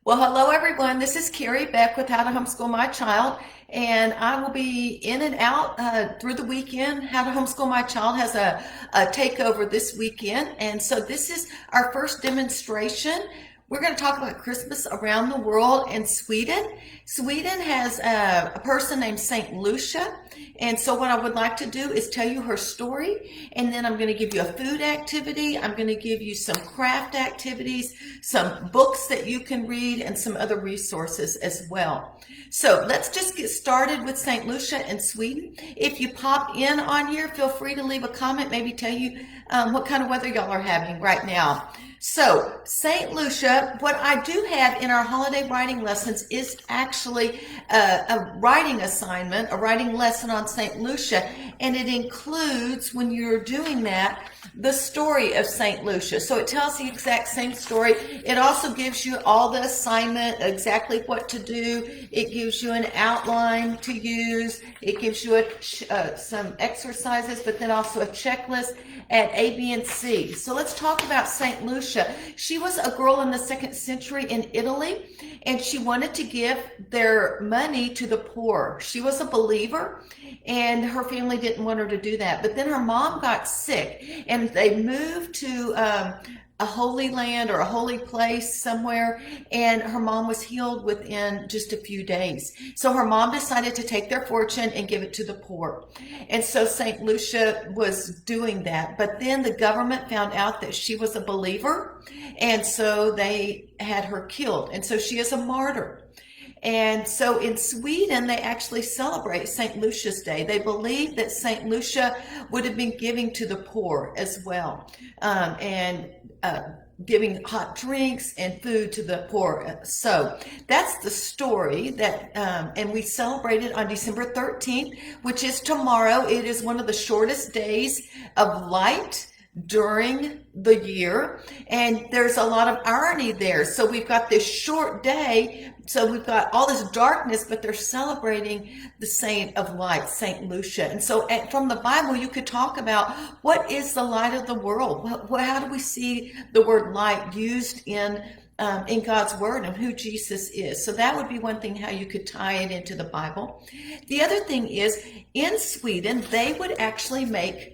Well, hello everyone. This is Carrie Beck with How to Homeschool My Child, and I will be in and out through the weekend. How to Homeschool My Child has a takeover this weekend, and so this is our first demonstration. We're going to talk about Christmas around the world in Sweden. Sweden has a person named St Lucia, and so what I would like to do is tell you her story, and then I'm going to give you a food activity. I'm going to give you some craft activities, some books that you can read, and some other resources as well. So let's just get started with St Lucia in Sweden. If you pop in on here, feel free to leave a comment, maybe tell you what kind of weather y'all are having right now. So, St. Lucia, what I do have in our holiday writing lessons is actually a writing assignment, a writing lesson on St. Lucia, and it includes, when you're doing that, the story of St. Lucia. So it tells the exact same story. It also gives you all the assignment, exactly what to do. It gives you an outline to use. It gives you some exercises, but then also a checklist at A, B, and C. So let's talk about St. Lucia. She was a girl in the 2nd century in Italy, and she wanted to give their money to the poor. She was a believer, and her family didn't want her to do that. But then her mom got sick, and they moved to a holy land or a holy place somewhere, and her mom was healed within just a few days. So her mom decided to take their fortune and give it to the poor. And so St. Lucia was doing that. But then the government found out that she was a believer, and so they had her killed. And so she is a martyr. And so in Sweden, they actually celebrate St. Lucia's Day. They believe that St. Lucia would have been giving to the poor as well, and giving hot drinks and food to the poor. So that's the story that, and we celebrate it on December 13th, which is tomorrow. It is one of the shortest days of light during the year, and there's a lot of irony there. So we've got this short day, so we've got all this darkness, but they're celebrating the saint of light, Saint Lucia. And so from the Bible, you could talk about what is the light of the world. How do we see the word light used in God's word, and who Jesus is? So that would be one thing, how you could tie it into the Bible. The other thing is, in Sweden, they would actually make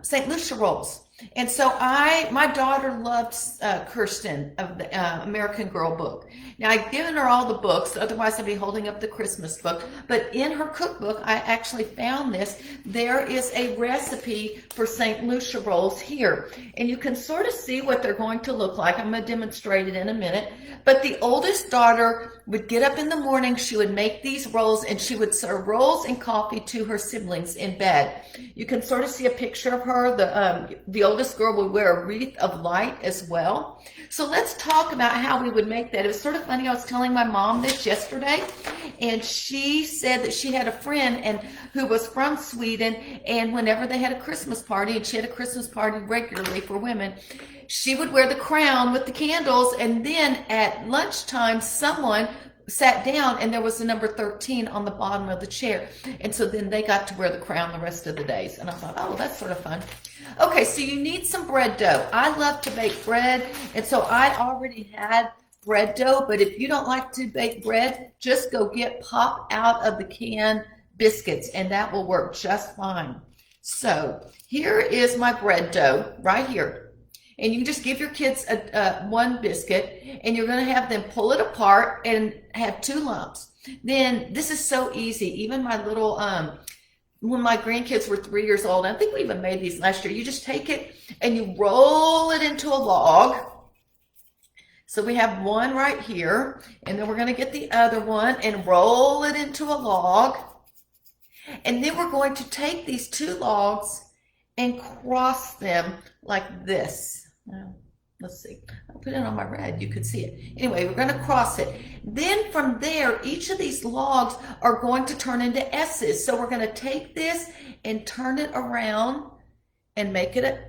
St. Lucia rolls. And so my daughter loves Kirsten of the American Girl book. Now, I've given her all the books, otherwise I'd be holding up the Christmas book. But in her cookbook, I actually found this. There is a recipe for St. Lucia rolls here. And you can sort of see what they're going to look like. I'm going to demonstrate it in a minute. But the oldest daughter would get up in the morning, she would make these rolls, and she would serve rolls and coffee to her siblings in bed. You can sort of see a picture of her. The oldest girl would wear a wreath of light as well. So let's talk about how we would make that. It was sort of funny. I was telling my mom this yesterday, and she said that she had a friend who was from Sweden, and whenever they had a Christmas party, and she had a Christmas party regularly for women, she would wear the crown with the candles, and then at lunchtime, someone sat down and there was the number 13 on the bottom of the chair. And so then they got to wear the crown the rest of the days. And I thought, oh, that's sort of fun. Okay, so you need some bread dough. I love to bake bread, and so I already had bread dough, but if you don't like to bake bread, just go get pop out of the can biscuits, and that will work just fine. So here is my bread dough right here. And you just give your kids one biscuit, and you're going to have them pull it apart and have 2 lumps. Then this is so easy. Even my little, when my grandkids were 3 years old, I think we even made these last year. You just take it and you roll it into a log. So we have one right here, and then we're going to get the other one and roll it into a log. And then we're going to take these 2 logs and cross them like this. Let's see. I'll put it on my red. You could see it. Anyway, we're going to cross it. Then from there, each of these logs are going to turn into S's. So we're going to take this and turn it around and make it a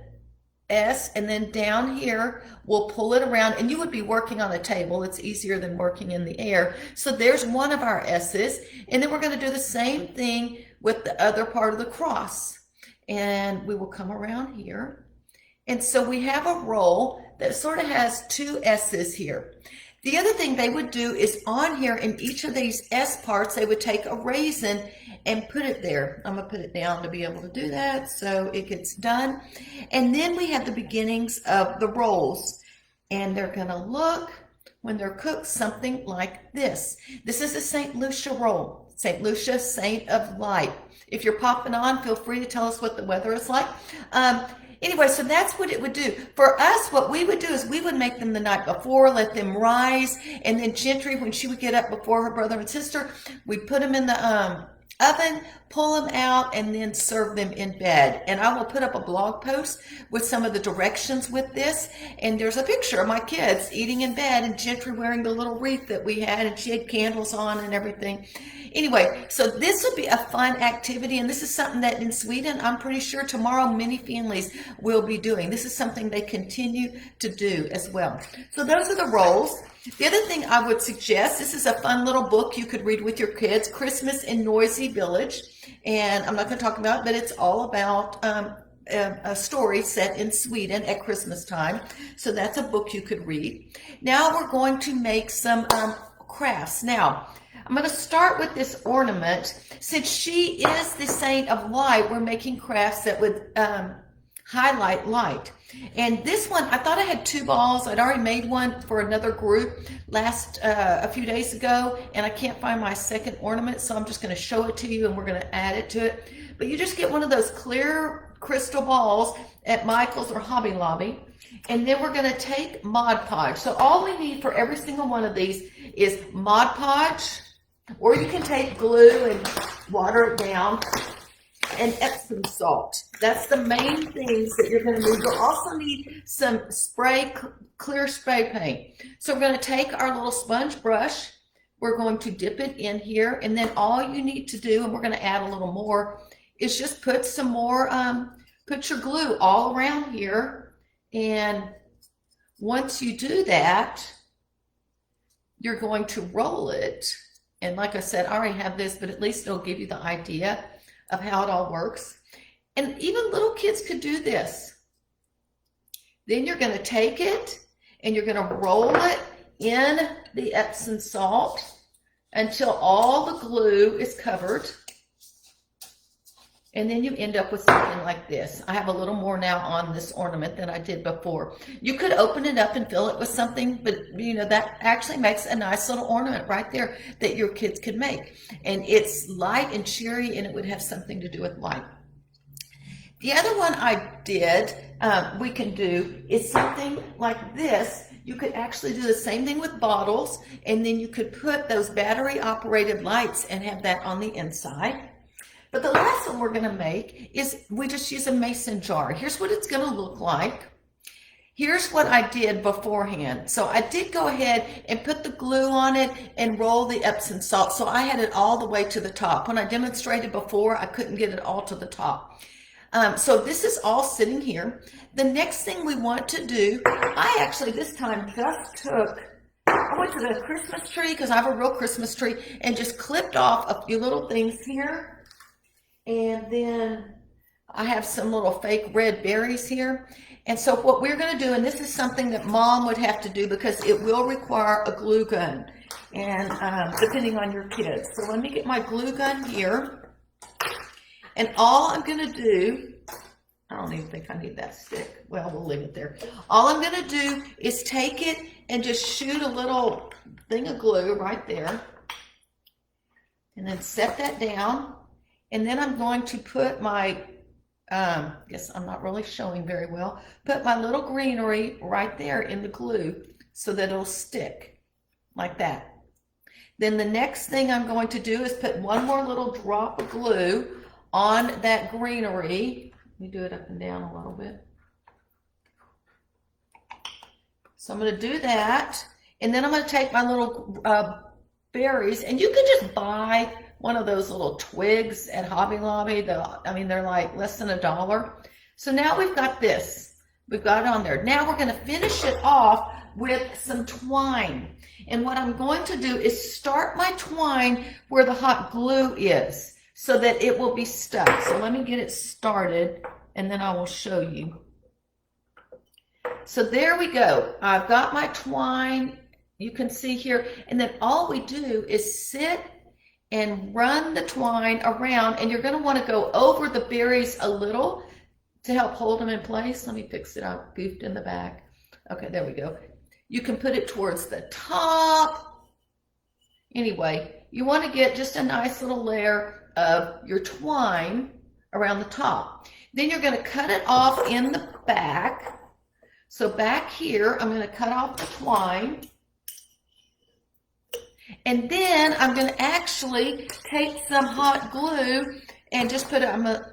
S. And then down here, we'll pull it around. And you would be working on a table. It's easier than working in the air. So there's one of our S's. And then we're going to do the same thing with the other part of the cross. And we will come around here. And so we have a roll that sort of has 2 S's here. The other thing they would do is on here in each of these S parts, they would take a raisin and put it there. I'm going to put it down to be able to do that so it gets done. And then we have the beginnings of the rolls. And they're going to look, when they're cooked, something like this. This is a St. Lucia roll. St. Lucia, Saint of Light. If you're popping on, feel free to tell us what the weather is like. Anyway, so that's what it would do. For us, what we would do is we would make them the night before, let them rise, and then Gentry, when she would get up before her brother and sister, we'd put them in the oven, pull them out, and then serve them in bed. And I will put up a blog post with some of the directions with this. And there's a picture of my kids eating in bed and Gentry wearing the little wreath that we had, and she had candles on and everything. Anyway, so this would be a fun activity, and this is something that in Sweden, I'm pretty sure tomorrow many families will be doing. This is something they continue to do as well. So those are the rolls. The other thing I would suggest, this is a fun little book you could read with your kids, Christmas in Noisy Village. And I'm not going to talk about it, but it's all about a story set in Sweden at Christmas time. So that's a book you could read. Now we're going to make some crafts. Now, I'm going to start with this ornament. Since she is the Saint of Light, we're making crafts that would highlight light. And this one, I thought I had 2 balls. I'd already made one for another group a few days ago, and I can't find my second ornament, so I'm just going to show it to you, and we're going to add it to it. But you just get one of those clear crystal balls at Michael's or Hobby Lobby, and then we're going to take Mod Podge. So all we need for every single one of these is Mod Podge, or you can take glue and water it down, and Epsom salt. That's the main things that you're going to need. You'll also need some clear spray paint. So we're going to take our little sponge brush. We're going to dip it in here, and then all you need to do, and we're going to add a little more, is just put some more, put your glue all around here. And once you do that, you're going to roll it. And like I said, I already have this, but at least it'll give you the idea of how it all works. And even little kids could do this. Then you're going to take it and you're going to roll it in the Epsom salt until all the glue is covered. And then you end up with something like this. I have a little more now on this ornament than I did before. You could open it up and fill it with something, but you know, that actually makes a nice little ornament right there that your kids could make. And it's light and cheery, and it would have something to do with light. The other one I did, we can do, is something like this. You could actually do the same thing with bottles, and then you could put those battery operated lights and have that on the inside. But the last one we're going to make is we just use a mason jar. Here's what it's going to look like. Here's what I did beforehand. So I did go ahead and put the glue on it and roll the Epsom salt. So I had it all the way to the top. When I demonstrated before, I couldn't get it all to the top. So this is all sitting here. The next thing we want to do, I actually this time just I went to the Christmas tree, because I have a real Christmas tree, and just clipped off a few little things here. And then I have some little fake red berries here. And so what we're going to do, and this is something that Mom would have to do because it will require a glue gun, and depending on your kids. So let me get my glue gun here. And all I'm going to do, I don't even think I need that stick. Well, we'll leave it there. All I'm going to do is take it and just shoot a little thing of glue right there. And then set that down. And then I'm going to put my, guess I'm not really showing very well, put my little greenery right there in the glue so that it'll stick like that. Then the next thing I'm going to do is put one more little drop of glue on that greenery. Let me do it up and down a little bit. So I'm going to do that. And then I'm going to take my little berries, and you can just buy one of those little twigs at Hobby Lobby. I mean, they're like less than $1. So now we've got this. We've got it on there. Now we're going to finish it off with some twine. And what I'm going to do is start my twine where the hot glue is so that it will be stuck. So let me get it started, and then I will show you. So there we go. I've got my twine You can see here, and then all we do is sit and run the twine around, and you're going to want to go over the berries a little to help hold them in place. Let me fix it. I goofed in the back. Okay, there we go. You can put it towards the top. Anyway, you want to get just a nice little layer of your twine around the top. Then you're going to cut it off in the back. So back here, I'm going to cut off the twine. And then I'm going to actually take some hot glue and just put it,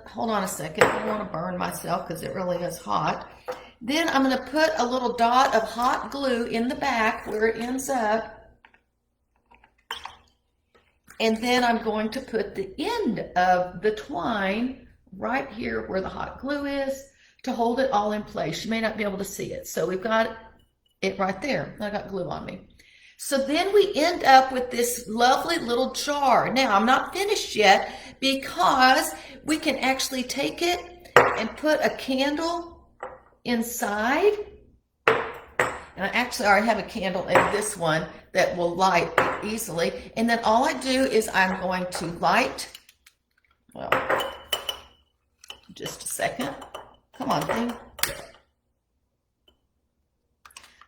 hold on a second, I don't want to burn myself because it really is hot. Then I'm going to put a little dot of hot glue in the back where it ends up. And then I'm going to put the end of the twine right here where the hot glue is to hold it all in place. You may not be able to see it. So we've got it right there. I got glue on me. So then we end up with this lovely little jar. Now, I'm not finished yet because we can actually take it and put a candle inside. And I actually already have a candle in this one that will light easily. And then all I do is I'm going to light, well, just a second. Come on, thing.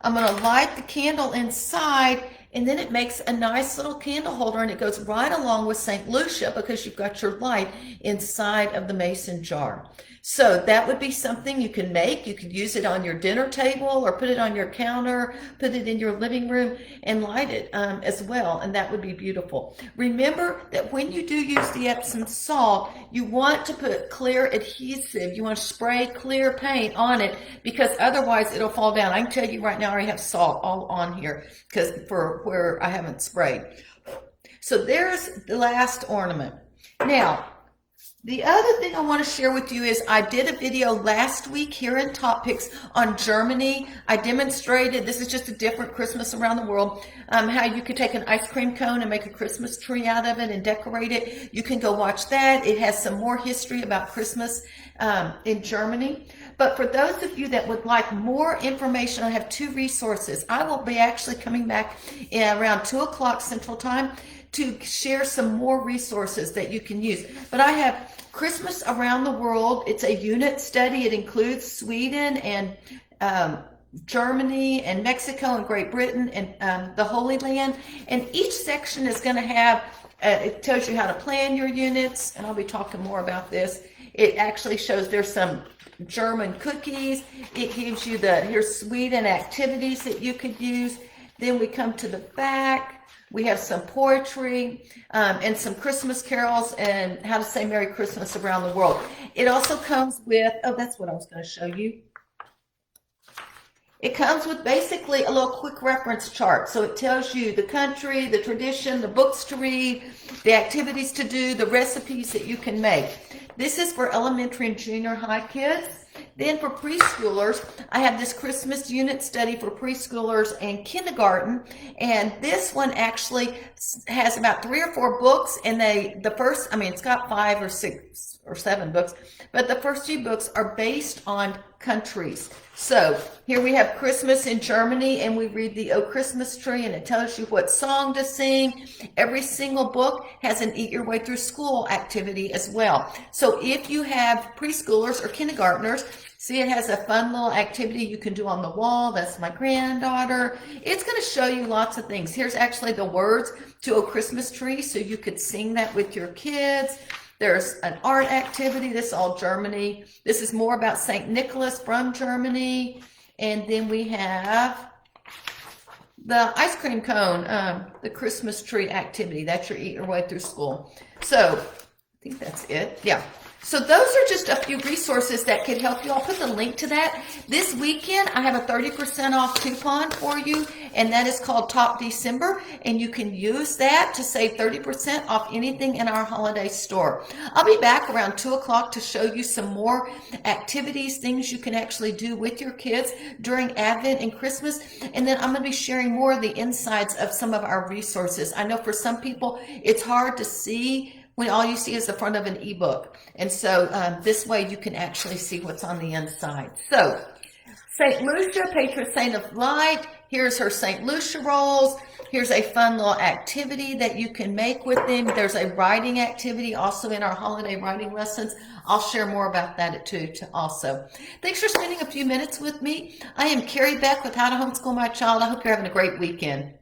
I'm going to light the candle inside, and then it makes a nice little candle holder, and it goes right along with St. Lucia because you've got your light inside of the mason jar. So that would be something you can make. You could use it on your dinner table or put it on your counter, put it in your living room and light it as well, and that would be beautiful. Remember that when you do use the Epsom salt, you want to put clear adhesive. You want to spray clear paint on it because otherwise it'll fall down. I can tell you right now I already have salt all on here because for where I haven't sprayed. So there's the last ornament. Now, the other thing I want to share with you is I did a video last week here in Top Picks on Germany. I demonstrated, this is just a different Christmas around the world, how you could take an ice cream cone and make a Christmas tree out of it and decorate it. You can go watch that. It has some more history about Christmas in Germany. But for those of you that would like more information, I have two resources. I will be actually coming back around 2 o'clock Central Time to share some more resources that you can use. But I have Christmas Around the World. It's a unit study. It includes Sweden and Germany and Mexico and Great Britain and the Holy Land. And each section is going to have, it tells you how to plan your units, and I'll be talking more about this. It actually shows there's some German cookies. It gives you here's Sweden activities that you could use. Then we come to the back. We have some poetry and some Christmas carols and how to say Merry Christmas around the world. It also comes with, oh, that's what I was going to show you. It comes with basically a little quick reference chart. So it tells you the country, the tradition, the books to read, the activities to do, the recipes that you can make. This is for elementary and junior high kids. Then for preschoolers, I have this Christmas unit study for preschoolers and kindergarten. And this one actually has about 3 or 4 books. And it's got 5 or 6 or 7 books. But the first 2 books are based on countries. So here we have Christmas in Germany, and we read the O Christmas Tree, and it tells you what song to sing. Every single book has an Eat Your Way Through School activity as well. So if you have preschoolers or kindergartners, see, it has a fun little activity you can do on the wall. That's my granddaughter. It's going to show you lots of things. Here's actually the words to O Christmas Tree, so you could sing that with your kids. There's an art activity. This is all Germany. This is more about St. Nicholas from Germany. And then we have the ice cream cone, the Christmas tree activity. That's your Eat Your Way Through School. So I think that's it. Yeah. So those are just a few resources that could help you. I'll put the link to that. This weekend, I have a 30% off coupon for you, and that is called Top December, and you can use that to save 30% off anything in our holiday store. I'll be back around 2 o'clock to show you some more activities, things you can actually do with your kids during Advent and Christmas, and then I'm going to be sharing more of the insides of some of our resources. I know for some people, it's hard to see when all you see is the front of an ebook. And so this way you can actually see what's on the inside. So St. Lucia, patron saint of light, Here's her St Lucia rolls. Here's a fun little activity that you can make with them. There's a writing activity also in our holiday writing lessons. I'll share more about that too also. Thanks for spending a few minutes with me. I am Carrie Beck with How to Homeschool My Child. I hope you're having a great weekend.